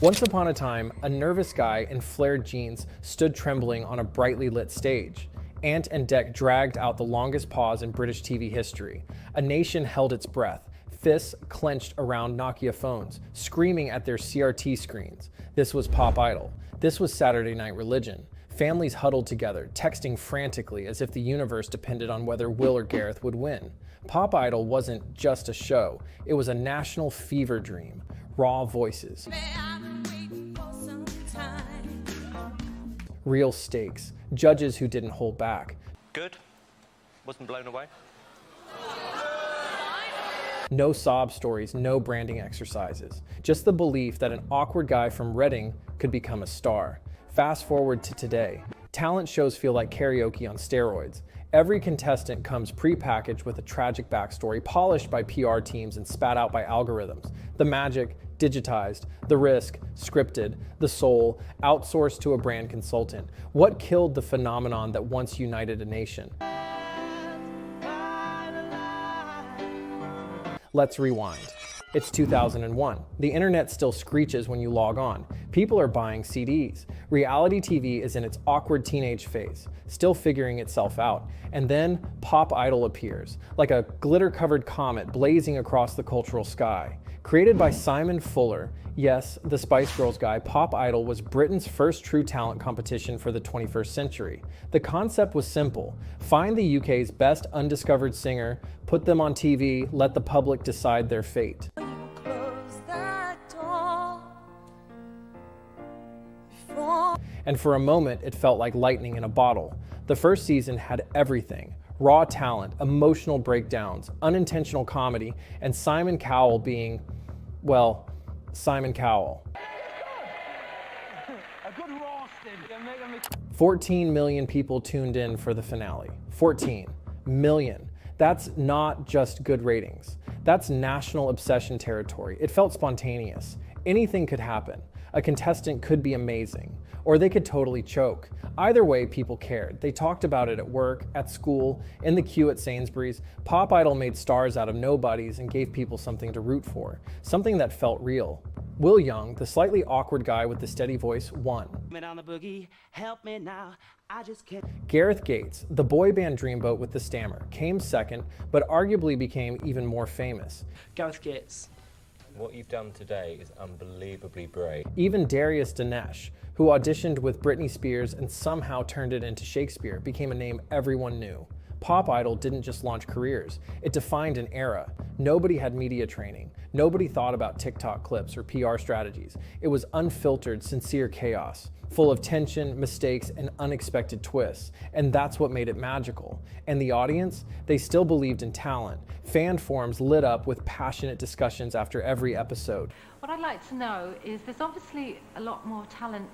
Once upon a time, a nervous guy in flared jeans stood trembling on a brightly lit stage. Ant and Dec dragged out the longest pause in British TV history. A nation held its breath, fists clenched around Nokia phones, screaming at their CRT screens. This was Pop Idol. This was Saturday Night Religion. Families huddled together, texting frantically as if the universe depended on whether Will or Gareth would win. Pop Idol wasn't just a show, it was a national fever dream. Raw voices, real stakes, judges who didn't hold back. Good. Wasn't blown away. No sob stories, no branding exercises. Just the belief that an awkward guy from Reading could become a star. Fast forward to today. Talent shows feel like karaoke on steroids. Every contestant comes pre-packaged with a tragic backstory, polished by PR teams and spat out by algorithms. The magic, digitized. The risk, scripted. The soul, outsourced to a brand consultant. What killed the phenomenon that once united a nation? Let's rewind. It's 2001. The internet still screeches when you log on. People are buying CDs. Reality TV is in its awkward teenage phase, still figuring itself out. And then Pop Idol appears, like a glitter-covered comet blazing across the cultural sky. Created by Simon Fuller, yes, the Spice Girls guy, Pop Idol was Britain's first true talent competition for the 21st century. The concept was simple. Find the UK's best undiscovered singer, put them on TV, let the public decide their fate. And for a moment, it felt like lightning in a bottle. The first season had everything. Raw talent, emotional breakdowns, unintentional comedy, and Simon Cowell being, well, Simon Cowell. 14 million people tuned in for the finale. 14 million. That's not just good ratings. That's national obsession territory. It felt spontaneous. Anything could happen. A contestant could be amazing, or they could totally choke. Either way, people cared. They talked about it at work, at school, in the queue at Sainsbury's. Pop Idol made stars out of nobodies and gave people something to root for, something that felt real. Will Young, the slightly awkward guy with the steady voice, won. Gareth Gates, the boy band Dreamboat with the stammer, came second, but arguably became even more famous. Gareth Gates. What you've done today is unbelievably brave. Even Darius Dinesh, who auditioned with Britney Spears and somehow turned it into Shakespeare, became a name everyone knew. Pop Idol didn't just launch careers, it defined an era. Nobody had media training. Nobody thought about TikTok clips or PR strategies. It was unfiltered, sincere chaos, full of tension, mistakes, and unexpected twists. And that's what made it magical. And the audience, they still believed in talent. Fan forums lit up with passionate discussions after every episode. What I'd like to know is there's obviously a lot more talent.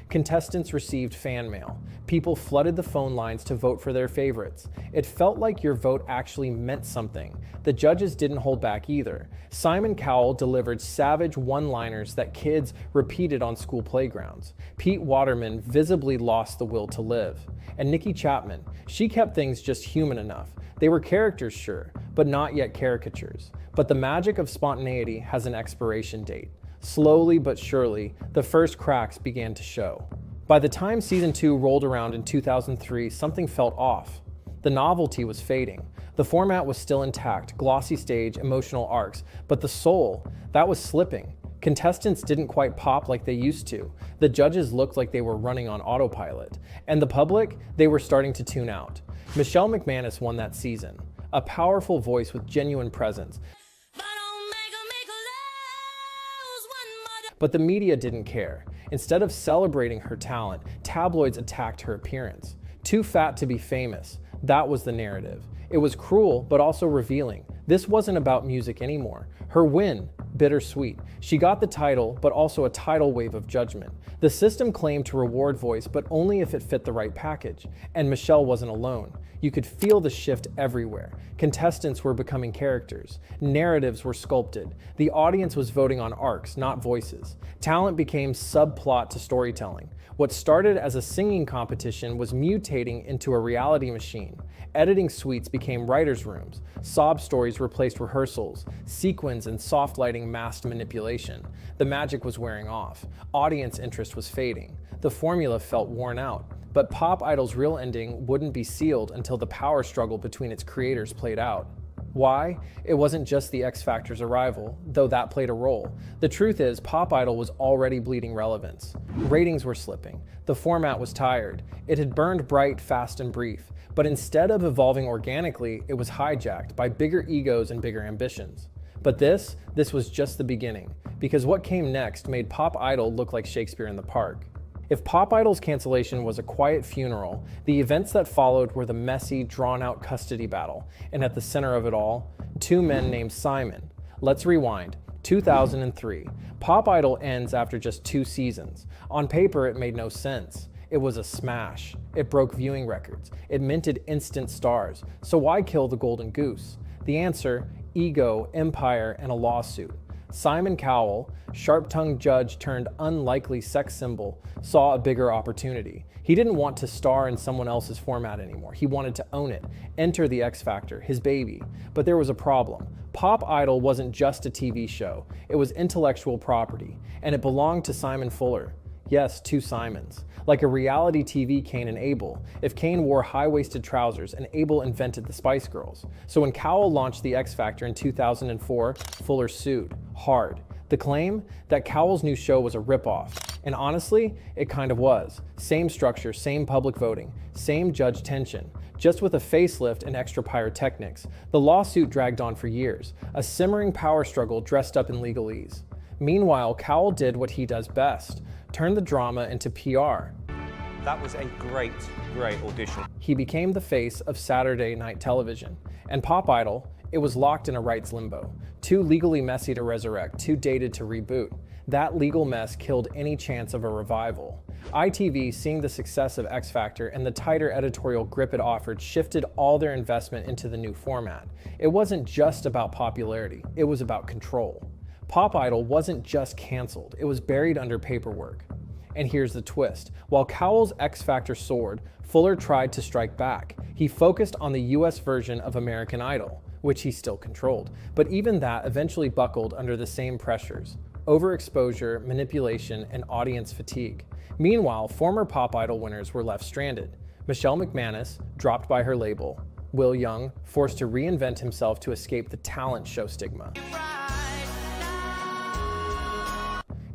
Contestants received fan mail. People flooded the phone lines to vote for their favorites. It felt like your vote actually meant something. The judges didn't hold back either. Simon Cowell delivered savage one-liners that kids repeated on school playgrounds. Pete Waterman visibly lost the will to live. And Nikki Chapman, she kept things just human enough. They were characters, sure, but not yet caricatures. But the magic of spontaneity has an expiration date. Slowly but surely, the first cracks began to show. By the time season 2 rolled around in 2003, something felt off. The novelty was fading. The format was still intact, glossy stage, emotional arcs, but the soul, that was slipping. Contestants didn't quite pop like they used to. The judges looked like they were running on autopilot. And the public, they were starting to tune out. Michelle McManus won that season. A powerful voice with genuine presence. But the media didn't care. Instead of celebrating her talent, tabloids attacked her appearance. Too fat to be famous. That was the narrative. It was cruel, but also revealing. This wasn't about music anymore. Her win, bittersweet. She got the title, but also a tidal wave of judgment. The system claimed to reward voice, but only if it fit the right package. And Michelle wasn't alone. You could feel the shift everywhere. Contestants were becoming characters. Narratives were sculpted. The audience was voting on arcs, not voices. Talent became subplot to storytelling. What started as a singing competition was mutating into a reality machine. Editing suites became writers' rooms. Sob stories replaced rehearsals. Sequins and soft lighting masked manipulation. The magic was wearing off. Audience interest was fading. The formula felt worn out. But Pop Idol's real ending wouldn't be sealed until the power struggle between its creators played out. Why? It wasn't just the X Factor's arrival, though that played a role. The truth is, Pop Idol was already bleeding relevance. Ratings were slipping. The format was tired. It had burned bright, fast, and brief. But instead of evolving organically, it was hijacked by bigger egos and bigger ambitions. But this was just the beginning, because what came next made Pop Idol look like Shakespeare in the Park. If Pop Idol's cancellation was a quiet funeral, the events that followed were the messy, drawn-out custody battle, and at the center of it all, two men named Simon. Let's rewind. 2003. Pop Idol ends after just 2 seasons. On paper, it made no sense. It was a smash. It broke viewing records. It minted instant stars. So why kill the golden goose? The answer: ego, empire, and a lawsuit. Simon Cowell, sharp-tongued judge turned unlikely sex symbol, saw a bigger opportunity. He didn't want to star in someone else's format anymore. He wanted to own it, enter the X Factor, his baby. But there was a problem. Pop Idol wasn't just a TV show. It was intellectual property, and it belonged to Simon Fuller. Yes, 2 Simons. Like a reality TV Cain and Abel. If Cain wore high-waisted trousers and Abel invented the Spice Girls. So when Cowell launched the X Factor in 2004, Fuller sued. Hard. The claim? That Cowell's new show was a ripoff. And honestly, it kind of was. Same structure, same public voting, same judge tension. Just with a facelift and extra pyrotechnics. The lawsuit dragged on for years. A simmering power struggle dressed up in legalese. Meanwhile, Cowell did what he does best. Turn the drama into PR. That was a great audition. He became the face of Saturday night television. And Pop Idol, it was locked in a rights limbo. Too legally messy to resurrect, too dated to reboot. That legal mess killed any chance of a revival. ITV, seeing the success of X Factor and the tighter editorial grip it offered, shifted all their investment into the new format. It wasn't just about popularity, it was about control. Pop Idol wasn't just canceled, it was buried under paperwork. And here's the twist. While Cowell's X Factor soared, Fuller tried to strike back. He focused on the US version of American Idol, which he still controlled. But even that eventually buckled under the same pressures: overexposure, manipulation, and audience fatigue. Meanwhile, former Pop Idol winners were left stranded. Michelle McManus, dropped by her label. Will Young, forced to reinvent himself to escape the talent show stigma.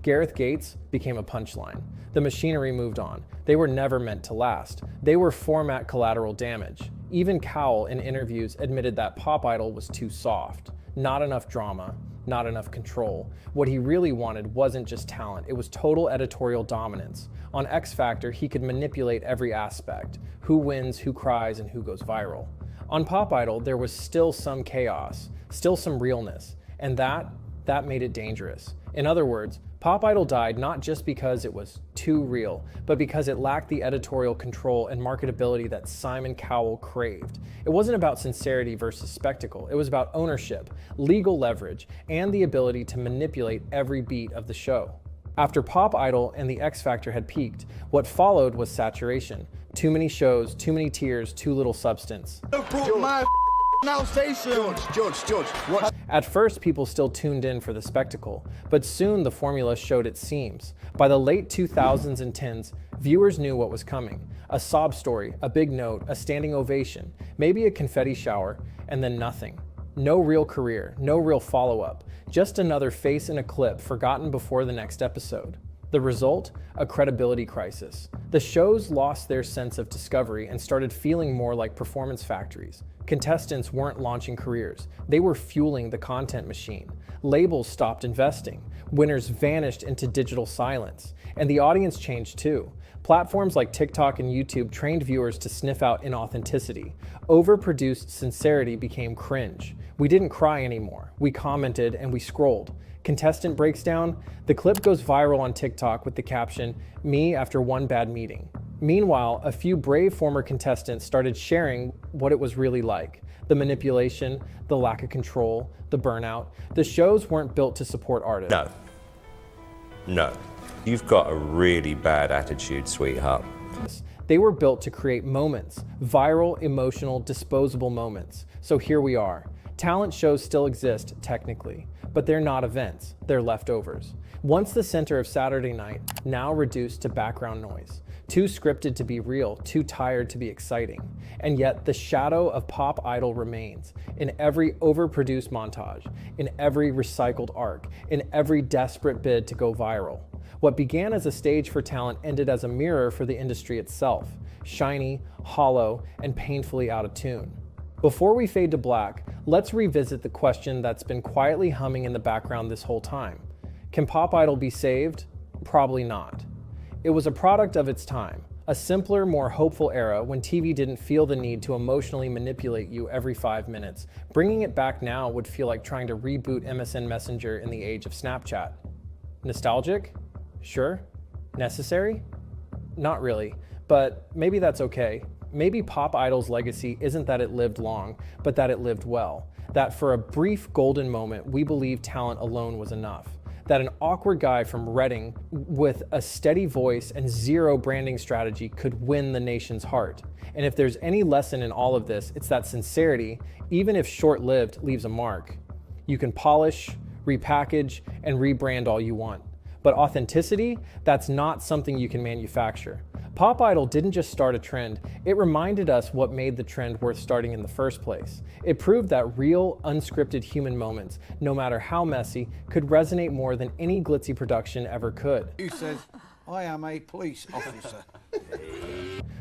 Gareth Gates became a punchline. The machinery moved on. They were never meant to last. They were format collateral damage. Even Cowell, in interviews, admitted that Pop Idol was too soft. Not enough drama, not enough control. What he really wanted wasn't just talent, it was total editorial dominance. On X Factor, he could manipulate every aspect: who wins, who cries, and who goes viral. On Pop Idol, there was still some chaos, still some realness, and that made it dangerous. In other words, Pop Idol died not just because it was too real, but because it lacked the editorial control and marketability that Simon Cowell craved. It wasn't about sincerity versus spectacle. It was about ownership, legal leverage, and the ability to manipulate every beat of the show. After Pop Idol and the X Factor had peaked, what followed was saturation. Too many shows, too many tiers, too little substance. George, what? At first, people still tuned in for the spectacle, but soon the formula showed its seams. By the late 2000s and 10s, viewers knew what was coming. A sob story, a big note, a standing ovation, maybe a confetti shower, and then nothing. No real career, no real follow-up, just another face in a clip forgotten before the next episode. The result? A credibility crisis. The shows lost their sense of discovery and started feeling more like performance factories. Contestants weren't launching careers. They were fueling the content machine. Labels stopped investing. Winners vanished into digital silence. And the audience changed too. Platforms like TikTok and YouTube trained viewers to sniff out inauthenticity. Overproduced sincerity became cringe. We didn't cry anymore. We commented and we scrolled. Contestant breaks down. The clip goes viral on TikTok with the caption, "Me after one bad meeting." Meanwhile, a few brave former contestants started sharing what it was really like. The manipulation, the lack of control, the burnout. The shows weren't built to support artists. No. No. You've got a really bad attitude, sweetheart. They were built to create moments, viral, emotional, disposable moments. So here we are. Talent shows still exist, technically, but they're not events, they're leftovers. Once the center of Saturday night, now reduced to background noise. Too scripted to be real, too tired to be exciting. And yet the shadow of Pop Idol remains in every overproduced montage, in every recycled arc, in every desperate bid to go viral. What began as a stage for talent ended as a mirror for the industry itself, shiny, hollow, and painfully out of tune. Before we fade to black, let's revisit the question that's been quietly humming in the background this whole time. Can Pop Idol be saved? Probably not. It was a product of its time, a simpler, more hopeful era when TV didn't feel the need to emotionally manipulate you every 5 minutes. Bringing it back now would feel like trying to reboot MSN Messenger in the age of Snapchat. Nostalgic? Sure. Necessary? Not really, but maybe that's okay. Maybe Pop Idol's legacy isn't that it lived long, but that it lived well. That for a brief golden moment, we believed talent alone was enough. That an awkward guy from Reading with a steady voice and zero branding strategy could win the nation's heart. And if there's any lesson in all of this, it's that sincerity, even if short-lived, leaves a mark. You can polish, repackage, and rebrand all you want. But authenticity, that's not something you can manufacture. Pop Idol didn't just start a trend, it reminded us what made the trend worth starting in the first place. It proved that real, unscripted human moments, no matter how messy, could resonate more than any glitzy production ever could. You said, I am a police officer.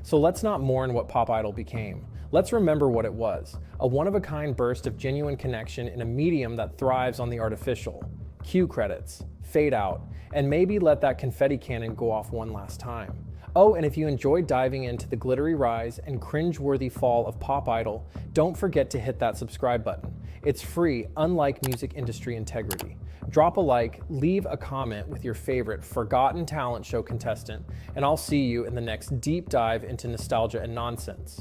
So let's not mourn what Pop Idol became. Let's remember what it was, a one-of-a-kind burst of genuine connection in a medium that thrives on the artificial. Cue credits, fade out, and maybe let that confetti cannon go off one last time. Oh, and if you enjoyed diving into the glittery rise and cringe-worthy fall of Pop Idol, don't forget to hit that subscribe button. It's free, unlike music industry integrity. Drop a like, leave a comment with your favorite forgotten talent show contestant, and I'll see you in the next deep dive into nostalgia and nonsense.